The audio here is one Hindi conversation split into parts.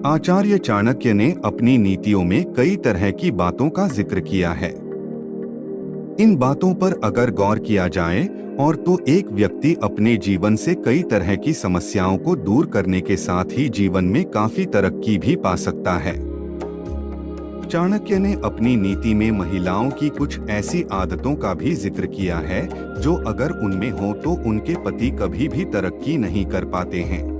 आचार्य चाणक्य ने अपनी नीतियों में कई तरह की बातों का जिक्र किया है। इन बातों पर अगर गौर किया जाए और तो एक व्यक्ति अपने जीवन से कई तरह की समस्याओं को दूर करने के साथ ही जीवन में काफी तरक्की भी पा सकता है। चाणक्य ने अपनी नीति में महिलाओं की कुछ ऐसी आदतों का भी जिक्र किया है जो अगर उनमें हो तो उनके पति कभी भी तरक्की नहीं कर पाते हैं।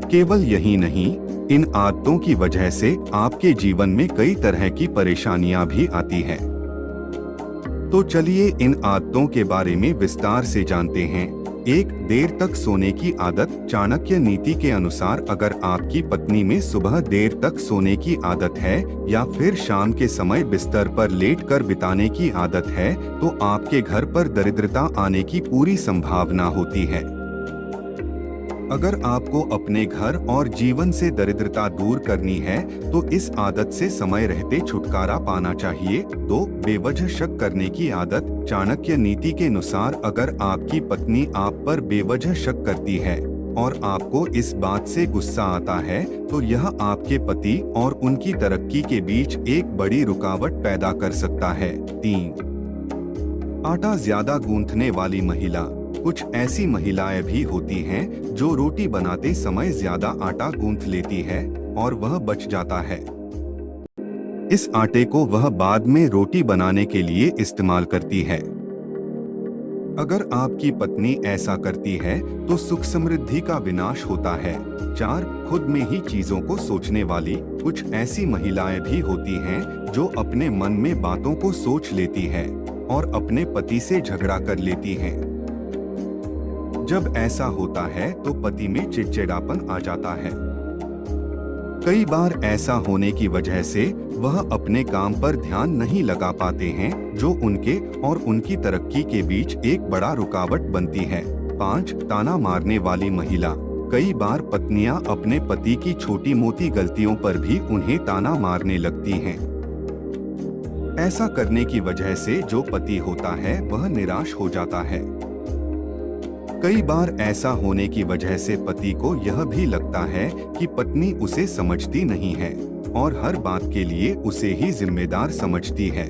केवल यही नहीं, इन आदतों की वजह से आपके जीवन में कई तरह की परेशानियां भी आती हैं। तो चलिए इन आदतों के बारे में विस्तार से जानते हैं। एक, देर तक सोने की आदत। चाणक्य नीति के अनुसार अगर आपकी पत्नी में सुबह देर तक सोने की आदत है या फिर शाम के समय बिस्तर पर लेटकर बिताने की आदत है तो आपके घर पर दरिद्रता आने की पूरी संभावना होती है। अगर आपको अपने घर और जीवन से दरिद्रता दूर करनी है तो इस आदत से समय रहते छुटकारा पाना चाहिए। 2, बेवजह शक करने की आदत। चाणक्य नीति के अनुसार अगर आपकी पत्नी आप पर बेवजह शक करती है और आपको इस बात से गुस्सा आता है तो यह आपके पति और उनकी तरक्की के बीच एक बड़ी रुकावट पैदा कर सकता है। 3, आटा ज्यादा गूंथने वाली महिला। कुछ ऐसी महिलाएं भी होती हैं जो रोटी बनाते समय ज्यादा आटा गूंथ लेती है और वह बच जाता है। इस आटे को वह बाद में रोटी बनाने के लिए इस्तेमाल करती है। अगर आपकी पत्नी ऐसा करती है तो सुख समृद्धि का विनाश होता है। 4, खुद में ही चीजों को सोचने वाली। कुछ ऐसी महिलाएं भी होती हैं जो अपने मन में बातों को सोच लेती है और अपने पति से झगड़ा कर लेती हैं। जब ऐसा होता है तो पति में चिड़चिड़ापन आ जाता है। कई बार ऐसा होने की वजह से वह अपने काम पर ध्यान नहीं लगा पाते हैं जो उनके और उनकी तरक्की के बीच एक बड़ा रुकावट बनती है। 5, ताना मारने वाली महिला। कई बार पत्नियां अपने पति की छोटी मोटी गलतियों पर भी उन्हें ताना मारने लगती हैं। ऐसा करने की वजह से जो पति होता है वह निराश हो जाता है। कई बार ऐसा होने की वजह से पति को यह भी लगता है कि पत्नी उसे समझती नहीं है और हर बात के लिए उसे ही जिम्मेदार समझती है।